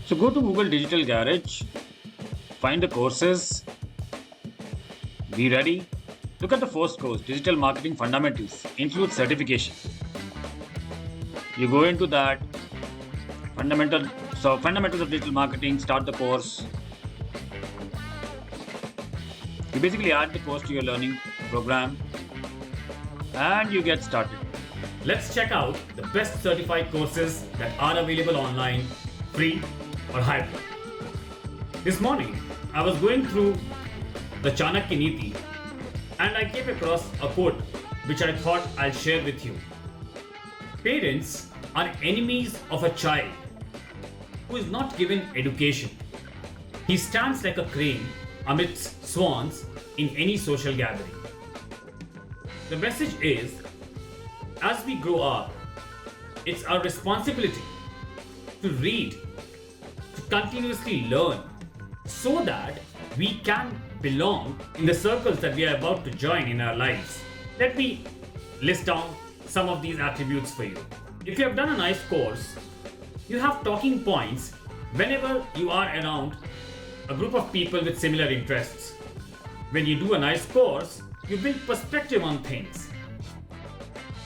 So go to Google Digital Garage, find the courses, be ready. Look at the first course, Digital Marketing Fundamentals, includes certification. You go into that, fundamentals of digital marketing, start the course. You basically add the course to your learning program and you get started. Let's check out the best certified courses that are available online, free or hybrid. This morning, I was going through the Chanakya Niti and I came across a quote which I thought I'll share with you. Parents are enemies of a child who is not given education. He stands like a crane amidst swans in any social gathering. The message is, as we grow up, it's our responsibility to read, to continuously learn, so that we can belong in the circles that we are about to join in our lives. Let me list down some of these attributes for you. If you have done a nice course, you have talking points whenever you are around a group of people with similar interests. When you do a nice course, you build perspective on things.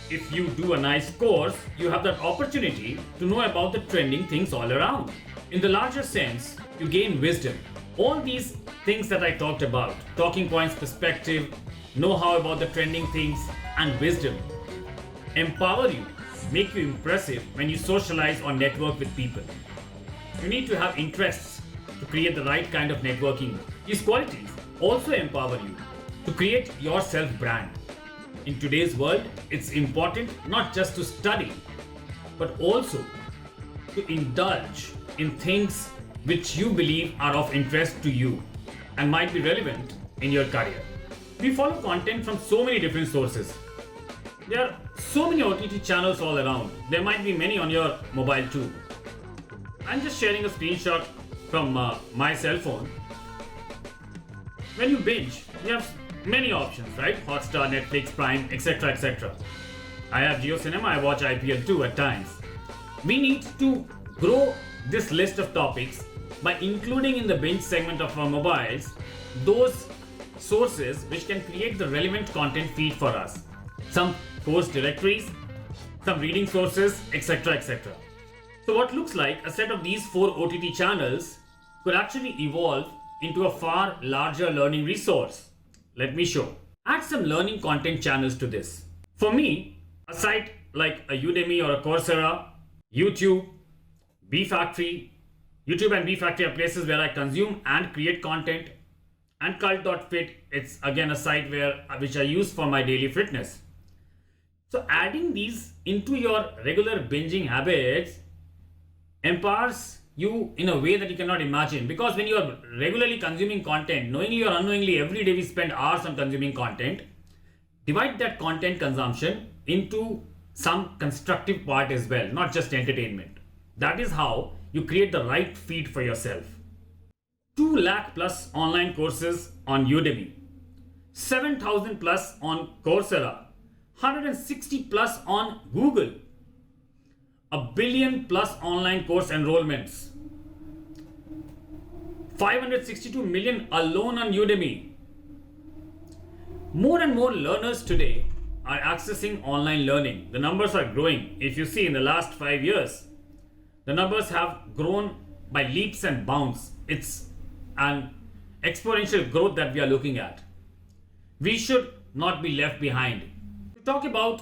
If you do a nice course, you have that opportunity to know about the trending things all around. In the larger sense, you gain wisdom. All these things that I talked about, talking points, perspective, know-how about the trending things, and wisdom, empower you, make you impressive when you socialize or network with people. You need to have interests to create the right kind of networking. These qualities also empower you to create your self-brand. In today's world, it's important not just to study, but also to indulge in things which you believe are of interest to you and might be relevant in your career. We follow content from so many different sources. There are so many OTT channels all around. There might be many on your mobile too. I'm just sharing a screenshot from my cell phone. When you binge, you have many options, right? Hotstar, Netflix, Prime, etc. etc. I have Jio Cinema, I watch IPL too at times. We need to grow this list of topics by including in the binge segment of our mobiles those sources which can create the relevant content feed for us. Some course directories, some reading sources, etc. etc. So what looks like a set of these 4 OTT channels could actually evolve into a far larger learning resource. Let me show. Add some learning content channels to this. For me, a site like a Udemy or a Coursera, YouTube, Bfactory, YouTube and Bfactory are places where I consume and create content, and Cult.fit, it's again a site which I use for my daily fitness. So adding these into your regular binging habits empowers you in a way that you cannot imagine, because when you are regularly consuming content, knowingly or unknowingly, every day we spend hours on consuming content. Divide that content consumption into some constructive part as well, not just entertainment. That is how you create the right feed for yourself. 2 lakh plus online courses on Udemy, 7,000 plus on Coursera, 160 plus on Google, 1 billion plus online course enrollments, 562 million alone on Udemy. More and more learners today are accessing online learning. The numbers are growing. If you see in the last 5 years, the numbers have grown by leaps and bounds. It's an exponential growth that we are looking at. We should not be left behind. To talk about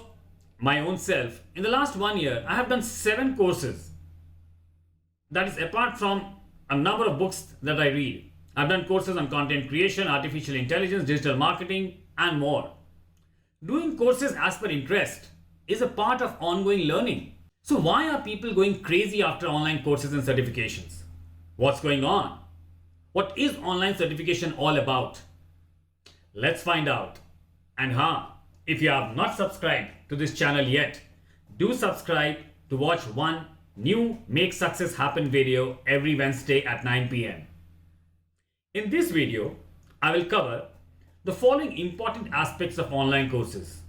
my own self, in the last 1 year, I have done 7 courses. That is apart from a number of books that I read. I've done courses on content creation, artificial intelligence, digital marketing, and more. Doing courses as per interest is a part of ongoing learning. So why are people going crazy after online courses and certifications? What's going on? What is online certification all about? Let's find out. And if you have not subscribed to this channel yet, do subscribe to watch one new Make Success Happen video every Wednesday at 9 p.m. In this video, I will cover the following important aspects of online courses.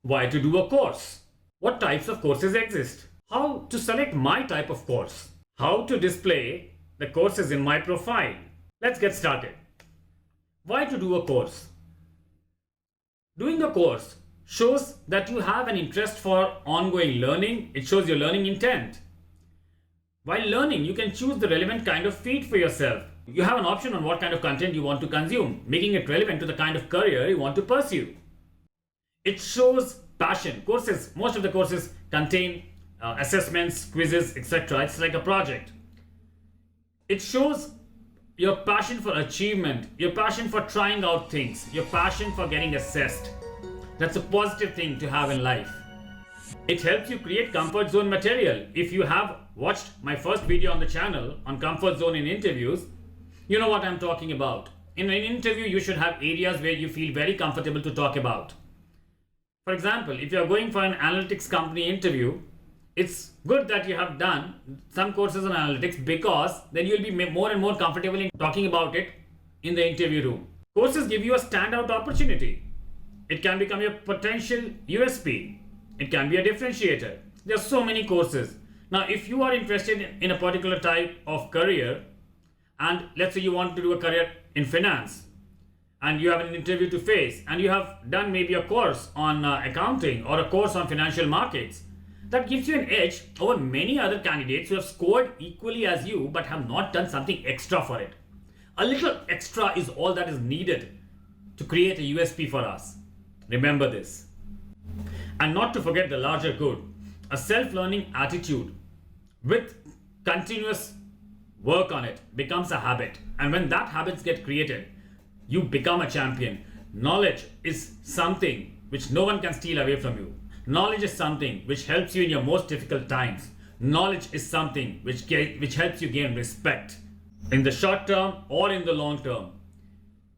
Why to do a course? What types of courses exist? How to select my type of course? How to display the courses in my profile. Let's get started. Why to do a course? Doing a course shows that you have an interest for ongoing learning. It shows your learning intent. While learning, you can choose the relevant kind of feed for yourself. You have an option on what kind of content you want to consume, making it relevant to the kind of career you want to pursue. It shows passion. Most of the courses contain assessments, quizzes, etc. It's like a project. It shows your passion for achievement, your passion for trying out things, your passion for getting assessed. That's a positive thing to have in life. It helps you create comfort zone material. If you have watched my first video on the channel on comfort zone in interviews, you know what I'm talking about. In an interview, you should have areas where you feel very comfortable to talk about. For example, if you're going for an analytics company interview, it's good that you have done some courses on analytics, because then you'll be more and more comfortable in talking about it in the interview room. Courses give you a standout opportunity. It can become your potential USP. It can be a differentiator. There are so many courses. Now, if you are interested in a particular type of career, and let's say you want to do a career in finance, and you have an interview to face, and you have done maybe a course on accounting or a course on financial markets, that gives you an edge over many other candidates who have scored equally as you but have not done something extra for it. A little extra is all that is needed to create a USP for us. Remember this. And not to forget the larger good. A self-learning attitude with continuous work on it becomes a habit. And when that habits get created, you become a champion. Knowledge is something which no one can steal away from you. Knowledge is something which helps you in your most difficult times. Knowledge is something which helps you gain respect in the short term or in the long term.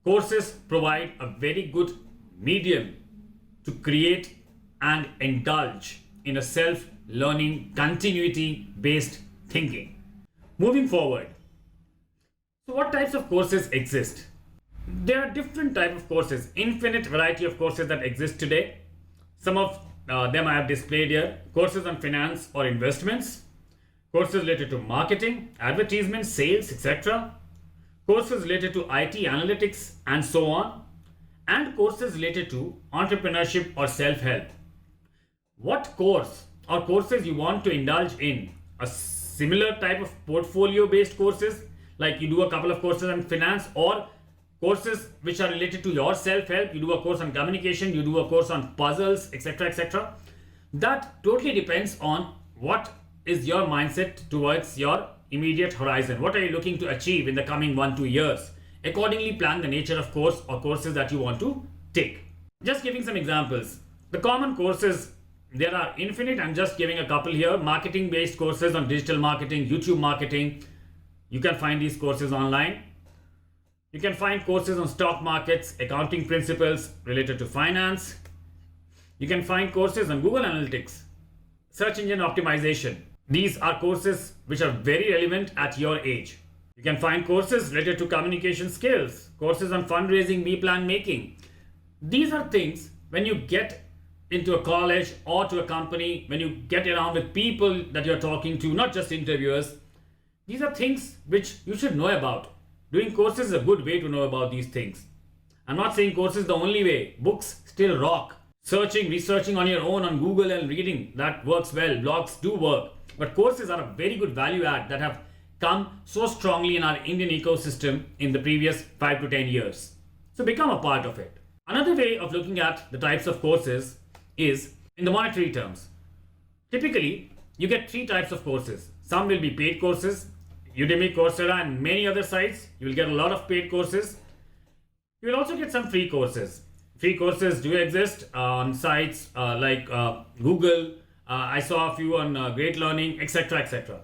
Courses provide a very good medium to create and indulge in a self-learning, continuity-based thinking. Moving forward, so what types of courses exist? There are different types of courses, infinite variety of courses that exist today. Some of them I have displayed here. Courses on finance or investments, courses related to marketing, advertisement, sales, etc. Courses related to IT, analytics, and so on. And courses related to entrepreneurship or self-help. What course or courses you want to indulge in? A similar type of portfolio-based courses, like you do a couple of courses on finance, or courses which are related to your self-help. You do a course on communication, you do a course on puzzles, etc., etc. That totally depends on what is your mindset towards your immediate horizon. What are you looking to achieve in the coming 1-2 years? Accordingly, plan the nature of course or courses that you want to take. Just giving some examples. The common courses, there are infinite. I'm just giving a couple here. Marketing based courses on digital marketing, YouTube marketing. You can find these courses online. You can find courses on stock markets, accounting principles related to finance. You can find courses on Google Analytics, search engine optimization. These are courses which are very relevant at your age. You can find courses related to communication skills, courses on fundraising, plan making. These are things when you get into a college or to a company, when you get around with people that you're talking to, not just interviewers. These are things which you should know about. Doing courses is a good way to know about these things. I'm not saying courses is the only way. Books still rock. Researching on your own on Google and reading, that works well. Blogs do work. But courses are a very good value add that have come so strongly in our Indian ecosystem in the previous 5 to 10 years. So become a part of it. Another way of looking at the types of courses is in the monetary terms. Typically, you get 3 types of courses. Some will be paid courses. Udemy, Coursera, and many other sites. You will get a lot of paid courses. You will also get some free courses. Free courses do exist on sites like Google. I saw a few on Great Learning, etc., etc.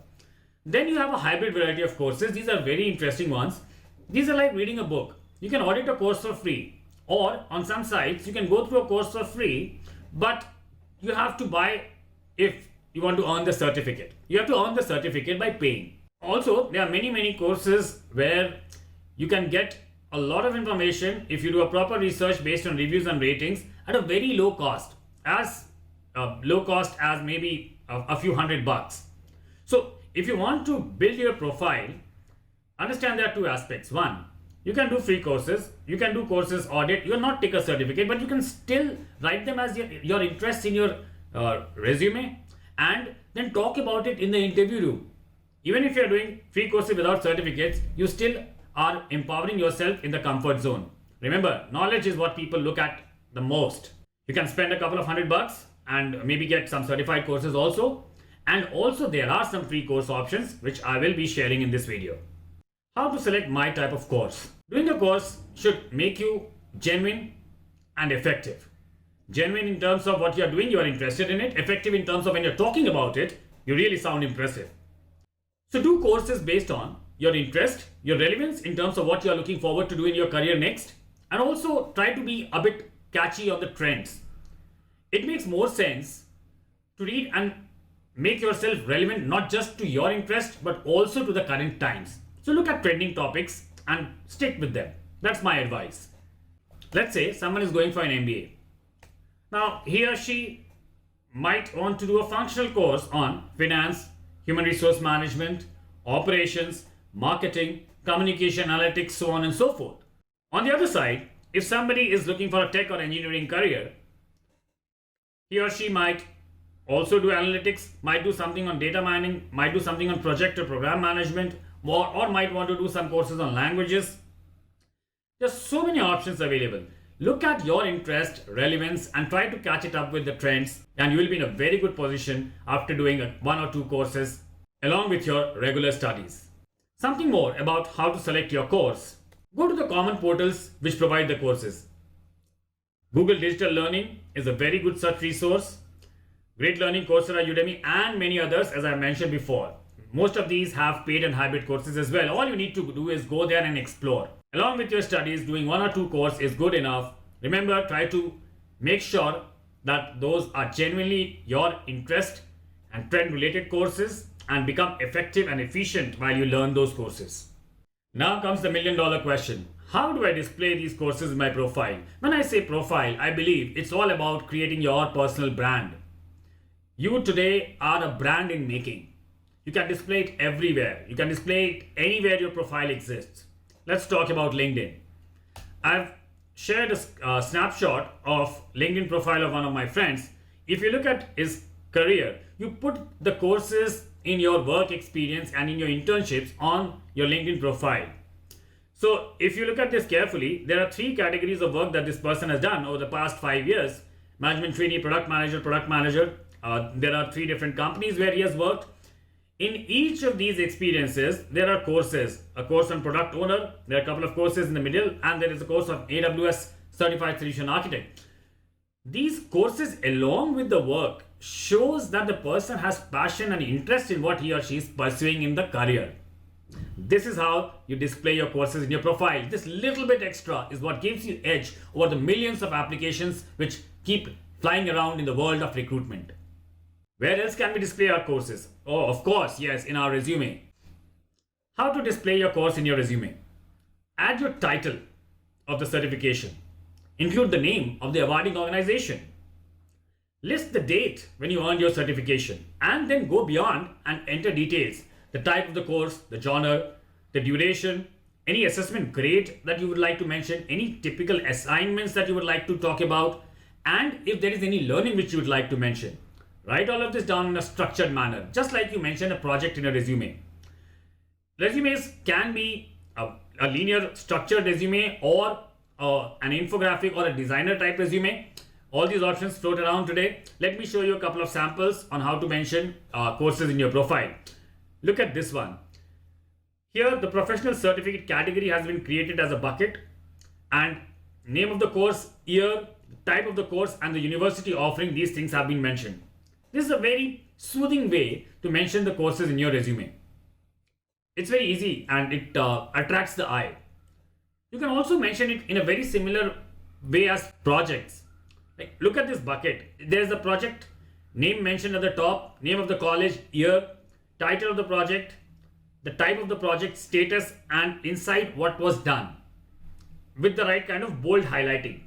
Then you have a hybrid variety of courses. These are very interesting ones. These are like reading a book. You can audit a course for free, or on some sites you can go through a course for free, but you have to buy if you want to earn the certificate. You have to earn the certificate by paying. Also, there are many courses where you can get a lot of information if you do a proper research based on reviews and ratings at a very low cost, as low cost as maybe a few $100. So if you want to build your profile, understand there are two aspects. One, you can do free courses, you can do courses audit, you will not take a certificate, but you can still write them as your interest in your resume and then talk about it in the interview room. Even if you are doing free courses without certificates, you still are empowering yourself in the comfort zone. Remember, knowledge is what people look at the most. You can spend a couple of $100 and maybe get some certified courses also. And also there are some free course options which I will be sharing in this video. How to select my type of course. Doing a course should make you genuine and effective. Genuine in terms of what you are doing, you are interested in it. Effective in terms of when you're talking about it, you really sound impressive. So do courses based on your interest, your relevance in terms of what you are looking forward to do in your career next, and also try to be a bit catchy on the trends. It makes more sense to read and make yourself relevant not just to your interest but also to the current times. So look at trending topics and stick with them. That's my advice. Let's say someone is going for an MBA. Now he or she might want to do a functional course on finance, human resource management, operations, marketing, communication analytics, so on and so forth. On the other side, if somebody is looking for a tech or engineering career, he or she might also do analytics, might do something on data mining, might do something on project or program management, or might want to do some courses on languages. There's so many options available. Look at your interest, relevance, and try to catch it up with the trends, and you will be in a very good position after doing one or two courses along with your regular studies. Something more about how to select your course. Go to the common portals which provide the courses. Google Digital Learning is a very good search resource. Great Learning, Coursera, Udemy, and many others, as I mentioned before. Most of these have paid and hybrid courses as well. All you need to do is go there and explore. Along with your studies, doing one or two courses is good enough. Remember, try to make sure that those are genuinely your interest and trend related courses and become effective and efficient while you learn those courses. Now comes the $1 million question. How do I display these courses in my profile? When I say profile, I believe it's all about creating your personal brand. You today are a brand in making. You can display it everywhere. You can display it anywhere your profile exists. Let's talk about LinkedIn. I've shared a snapshot of LinkedIn profile of one of my friends. If you look at his career, you put the courses in your work experience and in your internships on your LinkedIn profile. So if you look at this carefully, there are three categories of work that this person has done over the past 5 years. Management trainee, product manager. There are three different companies where he has worked. In each of these experiences, there are courses. A course on product owner, there are a couple of courses in the middle, and there is a course of AWS Certified Solution Architect. These courses along with the work shows that the person has passion and interest in what he or she is pursuing in the career. This is how you display your courses in your profile. This little bit extra is what gives you edge over the millions of applications which keep flying around in the world of recruitment. Where else can we display our courses? Oh, of course, yes, in our resume. How to display your course in your resume? Add your title of the certification. Include the name of the awarding organization. List the date when you earned your certification, and then go beyond and enter details. The type of the course, the genre, the duration, any assessment grade that you would like to mention, any typical assignments that you would like to talk about, and if there is any learning which you would like to mention. Write all of this down in a structured manner, just like you mentioned a project in a resume. Resumes can be a linear structured resume or an infographic or a designer type resume. All these options float around today. Let me show you a couple of samples on how to mention courses in your profile. Look at this one. Here the professional certificate category has been created as a bucket, and name of the course, year, type of the course, and the university offering, these things have been mentioned. This is a very soothing way to mention the courses in your resume. It's very easy and it attracts the eye. You can also mention it in a very similar way as projects. Like, look at this bucket. There's the project name mentioned at the top, name of the college, year, title of the project, the type of the project, status, and inside what was done, with the right kind of bold highlighting.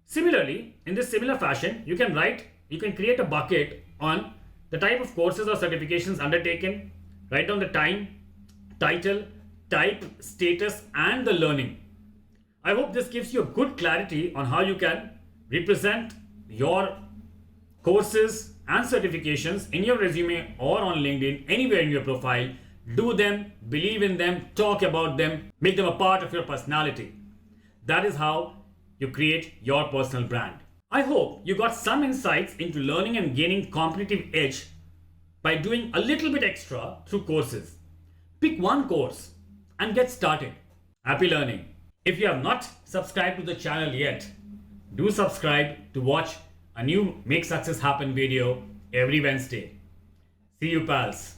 Similarly, in this similar fashion, you can create a bucket on the type of courses or certifications undertaken, Write down the time, title, type, status, and the learning. I hope this gives you a good clarity on how you can represent your courses and certifications in your resume or on LinkedIn, anywhere in your profile. Do them, believe in them, talk about them, make them a part of your personality. That is how you create your personal brand. I hope you got some insights into learning and gaining competitive edge by doing a little bit extra through courses. Pick one course and get started. Happy learning. If you have not subscribed to the channel yet, do subscribe to watch a new Make Success Happen video every Wednesday. See you, pals.